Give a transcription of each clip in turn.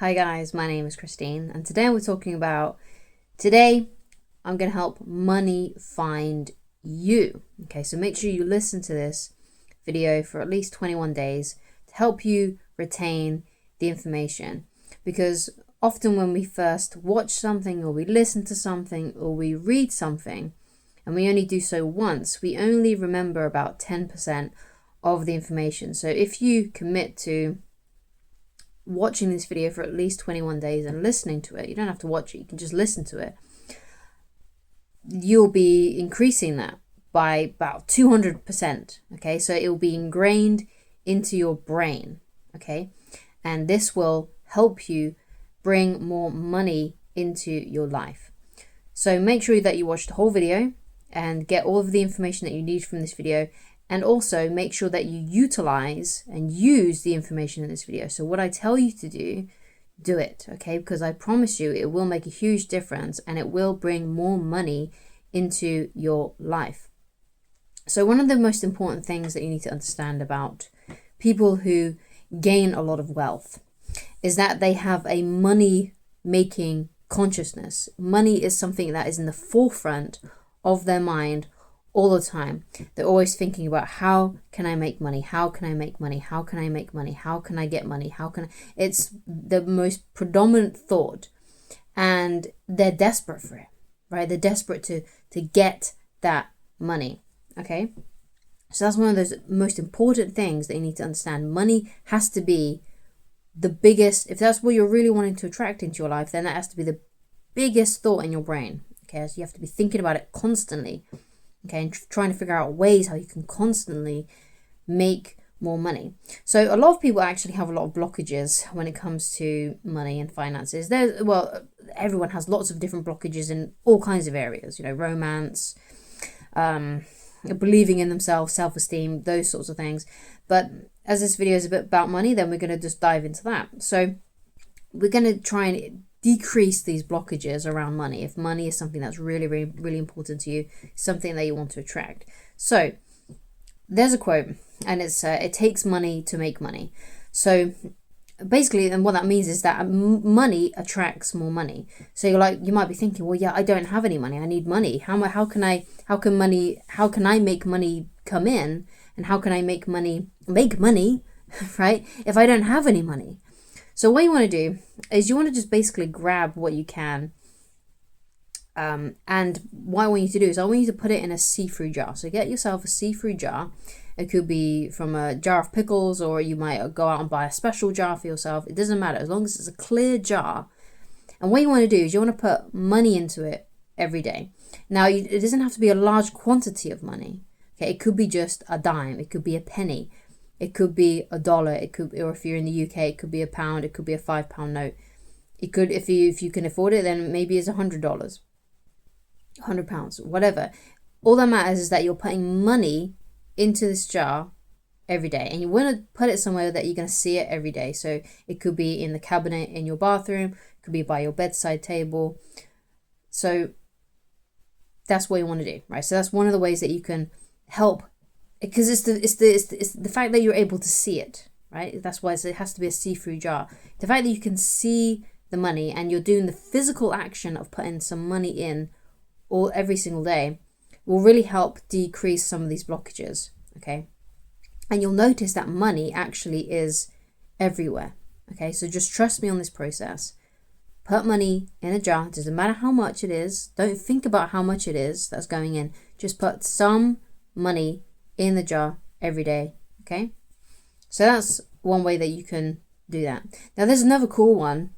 Hi guys, my name is Christine, and today I'm going to help money find you. Okay, so make sure you listen to this video for at least 21 days to help you retain the information, because often when we first watch something or we listen to something or we read something and we only do so once, we only remember about 10% of the information. So if you commit to watching this video for at least 21 days and listening to it, you don't have to watch it, you can just listen to it, you'll be increasing that by about 200%. Okay, so it will be ingrained into your brain. Okay, and this will help you bring more money into your life. So make sure that you watch the whole video and get all of the information that you need from this video, and also make sure that you utilize and use the information in this video. So what I tell you to do it, okay? Because I promise you it will make a huge difference and it will bring more money into your life. So one of the most important things that you need to understand about people who gain a lot of wealth is that they have a money-making consciousness. Money is something that is in the forefront of their mind all the time. They're always thinking about, how can I make money? How can I make money? How can I make money? How can I get money? It's the most predominant thought, and they're desperate for it, right? They're desperate to get that money. Okay, so that's one of those most important things that you need to understand. Money has to be the biggest. If that's what you're really wanting to attract into your life, then that has to be the biggest thought in your brain. Okay, so you have to be thinking about it constantly. Okay, and trying to figure out ways how you can constantly make more money. So a lot of people actually have a lot of blockages when it comes to money and finances. Everyone has lots of different blockages in all kinds of areas, romance, believing in themselves, self-esteem, those sorts of things. But as this video is a bit about money, then we're going to just dive into that. So we're going to try and decrease these blockages around money. If money is something that's really, really, really important to you, something that you want to attract. So there's a quote, and it's it takes money to make money. So basically, and what that means is that money attracts more money. So you might be thinking, well, yeah, I don't have any money, I need money. How can I make money come in, and how can I make money right, if I don't have any money? So what you want to do is you want to just basically grab what you can. And what I want you to do is I want you to put it in a see-through jar. So get yourself a see-through jar. It could be from a jar of pickles, or you might go out and buy a special jar for yourself. It doesn't matter, as long as it's a clear jar. And what you want to do is you want to put money into it every day. Now, it doesn't have to be a large quantity of money. Okay, it could be just a dime. It could be a penny. It could be $1. Or if you're in the UK, it could be £1. It could be a £5 note. It could, if you can afford it, then maybe it's $100, £100, whatever. All that matters is that you're putting money into this jar every day, and you want to put it somewhere that you're going to see it every day. So it could be in the cabinet in your bathroom, it could be by your bedside table. So that's what you want to do, right? So that's one of the ways that you can help. Because it's the fact that you're able to see it, right? That's why it has to be a see-through jar. The fact that you can see the money and you're doing the physical action of putting some money in every single day will really help decrease some of these blockages, okay? And you'll notice that money actually is everywhere, okay? So just trust me on this process. Put money in a jar. It doesn't matter how much it is. Don't think about how much it is that's going in. Just put some money in the jar every day. Okay, so that's one way that you can do that. Now there's another cool one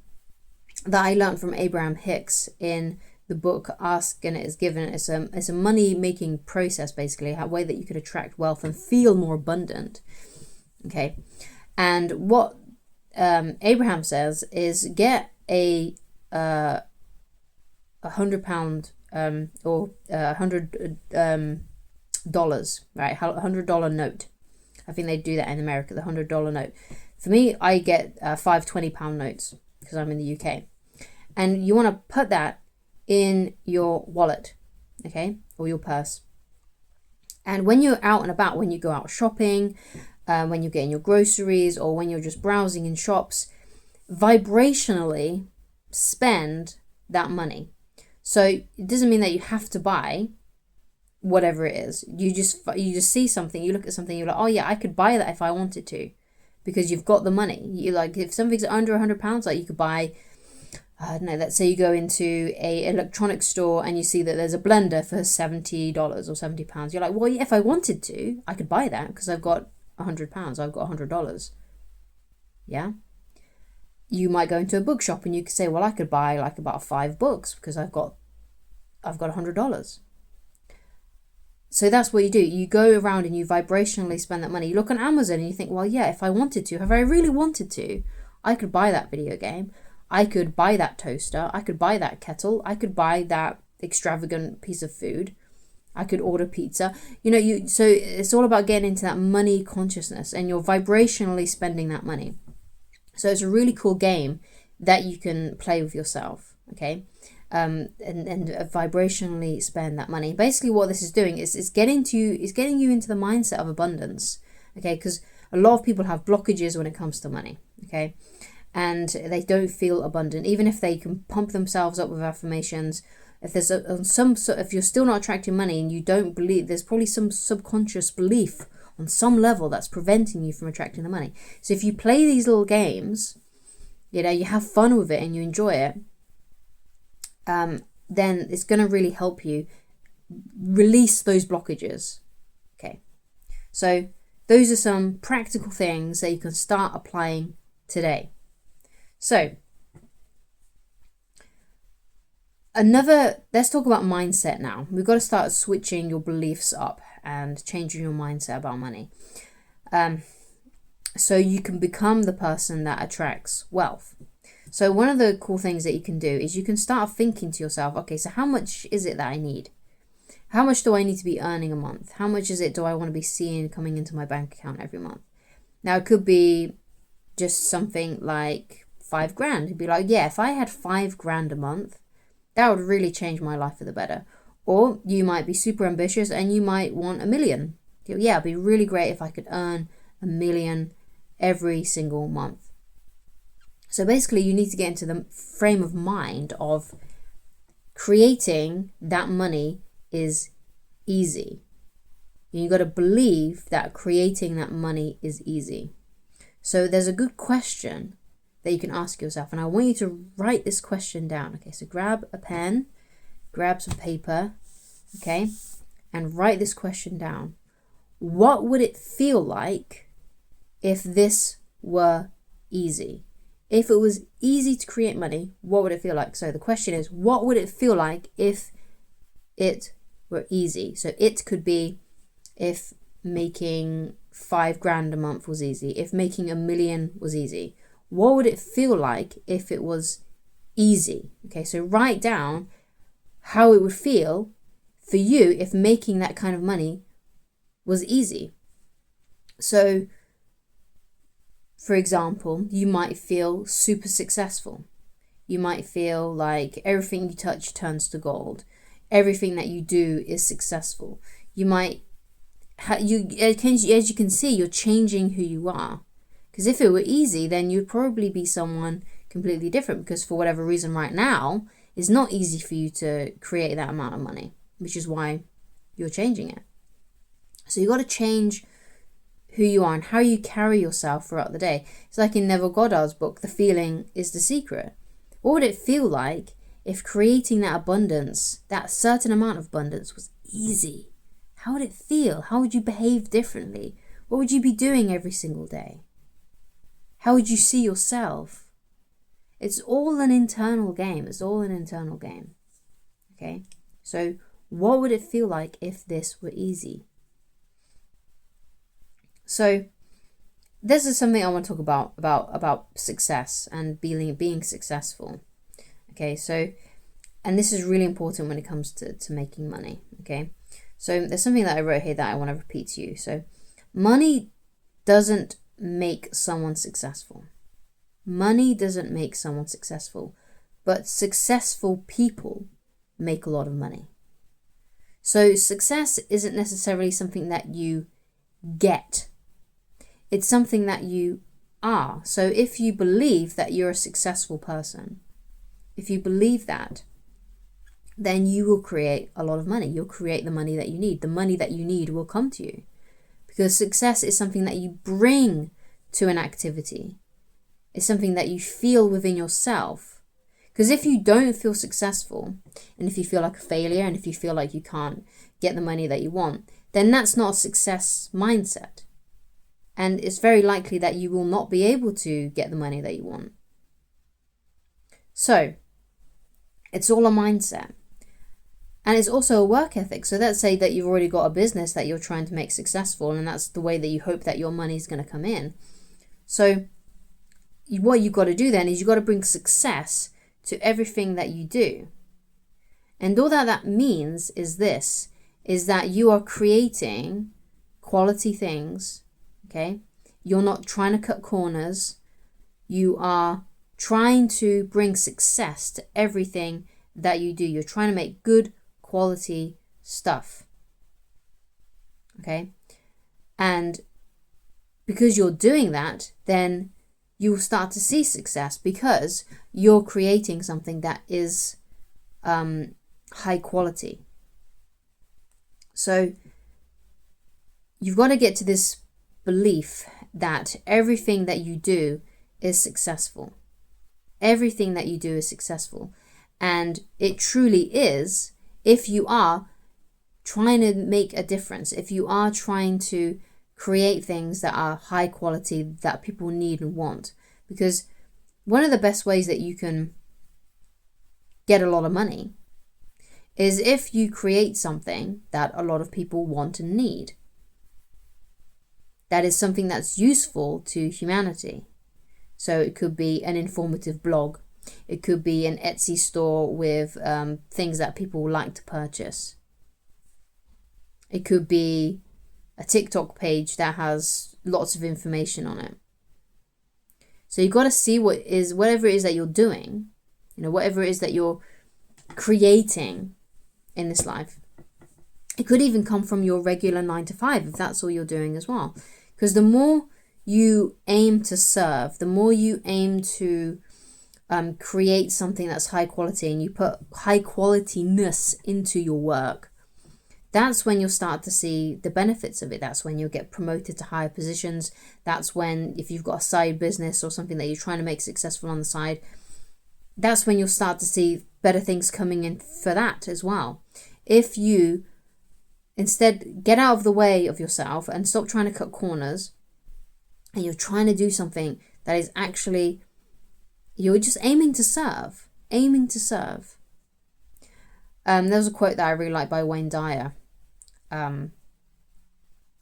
that I learned from Abraham Hicks in the book Ask and It Is Given. It's a money making process, basically, a way that you could attract wealth and feel more abundant. Okay, and what Abraham says is get a £100 or $100 right, $100 note. I think they do that in America, the $100 note. For me, I get 5 £20 notes because I'm in the UK, and you want to put that in your wallet, okay, or your purse. And when you're out and about, when you go out shopping, when you're getting your groceries, or when you're just browsing in shops, vibrationally spend that money. So it doesn't mean that you have to buy whatever it is. You just see something, you look at something, you're like, oh yeah, I could buy that if I wanted to, because you've got the money. You like, if something's under £100, like you could buy, I don't know, let's say you go into a electronics store and you see that there's a blender for $70 or £70. You're like, well, yeah, if I wanted to, I could buy that because I've got £100. I've got $100. Yeah. You might go into a bookshop and you could say, well, I could buy like about 5 books because I've got $100. So that's what you do. You go around and you vibrationally spend that money. You look on Amazon and you think, well, yeah, if I wanted to, if I really wanted to, I could buy that video game. I could buy that toaster. I could buy that kettle. I could buy that extravagant piece of food. I could order pizza. So it's all about getting into that money consciousness, and you're vibrationally spending that money. So it's a really cool game that you can play with yourself, okay? And vibrationally spend that money. Basically what this is doing is getting you into the mindset of abundance, okay? Because a lot of people have blockages when it comes to money, okay? And they don't feel abundant, even if they can pump themselves up with affirmations. If there's if you're still not attracting money and you don't believe, there's probably some subconscious belief on some level that's preventing you from attracting the money. So if you play these little games, you have fun with it and you enjoy it, then it's going to really help you release those blockages. Okay, so those are some practical things that you can start applying today. So let's talk about mindset now. We've got to start switching your beliefs up and changing your mindset about money. So you can become the person that attracts wealth. So one of the cool things that you can do is you can start thinking to yourself, okay, so how much is it that I need? How much do I need to be earning a month? How much do I want to be seeing coming into my bank account every month? Now it could be just something like $5,000. It'd be like, yeah, if I had $5,000 a month, that would really change my life for the better. Or you might be super ambitious and you might want $1 million. Yeah, it'd be really great if I could earn $1 million every single month. So basically you need to get into the frame of mind of creating that money is easy. You got to believe that creating that money is easy. So there's a good question that you can ask yourself, and I want you to write this question down. Okay, so grab a pen, grab some paper, okay, and write this question down. What would it feel like if this were easy? If it was easy to create money, what would it feel like? So the question is, what would it feel like if it were easy? So it could be if making $5,000 a month was easy, if making $1 million was easy. What would it feel like if it was easy? Okay, so write down how it would feel for you if making that kind of money was easy. So, for example, you might feel super successful. You might feel like everything you touch turns to gold. Everything that you do is successful. You might, as you can see, you're changing who you are. Because if it were easy, then you'd probably be someone completely different, because for whatever reason right now, it's not easy for you to create that amount of money, which is why you're changing it. So you got to change who you are and how you carry yourself throughout the day. It's like in Neville Goddard's book, The Feeling is the Secret. What would it feel like if creating that abundance, that certain amount of abundance, was easy? How would it feel? How would you behave differently? What would you be doing every single day? How would you see yourself? It's all an internal game. It's all an internal game. Okay? So what would it feel like if this were easy? So this is something I want to talk about success and being successful. Okay, so, and this is really important when it comes to making money. Okay, so there's something that I wrote here that I want to repeat to you. So money doesn't make someone successful. Money doesn't make someone successful, but successful people make a lot of money. So success isn't necessarily something that you get. It's something that you are. So if you believe that you're a successful person, if you believe that, then you will create a lot of money. You'll create the money that you need. The money that you need will come to you, because success is something that you bring to an activity. It's something that you feel within yourself. Because if you don't feel successful, and if you feel like a failure, and if you feel like you can't get the money that you want, then that's not a success mindset. And it's very likely that you will not be able to get the money that you want. So, it's all a mindset. And it's also a work ethic. So let's say that you've already got a business that you're trying to make successful, and that's the way that you hope that your money is going to come in. So what you've got to do then is you've got to bring success to everything that you do. And all that means is this, is that you are creating quality things, okay? You're not trying to cut corners. You are trying to bring success to everything that you do. You're trying to make good quality stuff, okay? And because you're doing that, then you'll start to see success, because you're creating something that is high quality. So you've got to get to this belief that everything that you do is successful. Everything that you do is successful. And it truly is, if you are trying to make a difference, if you are trying to create things that are high quality, that people need and want. Because one of the best ways that you can get a lot of money is if you create something that a lot of people want and need. That is something that's useful to humanity. So it could be an informative blog. It could be an Etsy store with things that people like to purchase. It could be a TikTok page that has lots of information on it. So you've got to see whatever it is that you're doing, whatever it is that you're creating in this life. It could even come from your regular 9 to 5 if that's all you're doing as well. Because the more you aim to serve, the more you aim to create something that's high quality, and you put high qualityness into your work, that's when you'll start to see the benefits of it. That's when you'll get promoted to higher positions. That's when, if you've got a side business or something that you're trying to make successful on the side, that's when you'll start to see better things coming in for that as well. If you instead get out of the way of yourself and stop trying to cut corners, and you're trying to do something that is actually, you're just aiming to serve. There was a quote that I really like by Wayne Dyer. And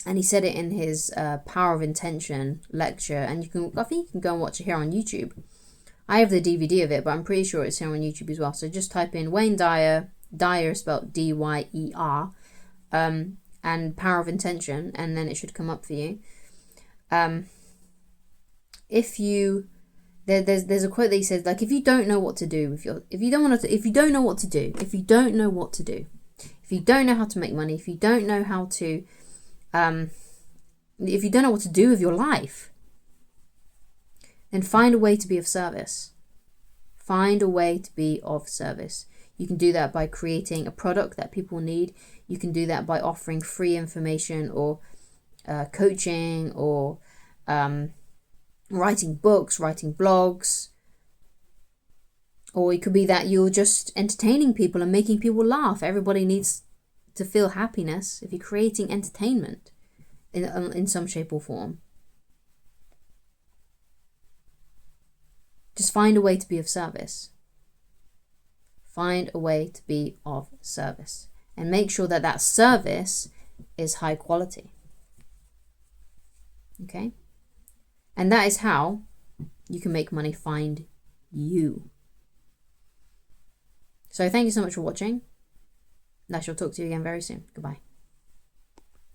he said it in his Power of Intention lecture, and I think you can go and watch it here on YouTube. I have the DVD of it, but I'm pretty sure it's here on YouTube as well. So just type in Wayne Dyer, Dyer spelled D-Y-E-R, and Power of Intention, and then it should come up for you. There's a quote that he says, like, if you don't know what to do if you don't know what to make money, if you don't know how to, if you don't know what to do with your life, then find a way to be of service. You can do that by creating a product that people need. You can do that by offering free information or coaching or writing books, writing blogs. Or it could be that you're just entertaining people and making people laugh. Everybody needs to feel happiness. If you're creating entertainment in some shape or form, just find a way to be of service. And make sure that that service is high quality. Okay? And that is how you can make money find you. So thank you so much for watching. And I shall talk to you again very soon. Goodbye.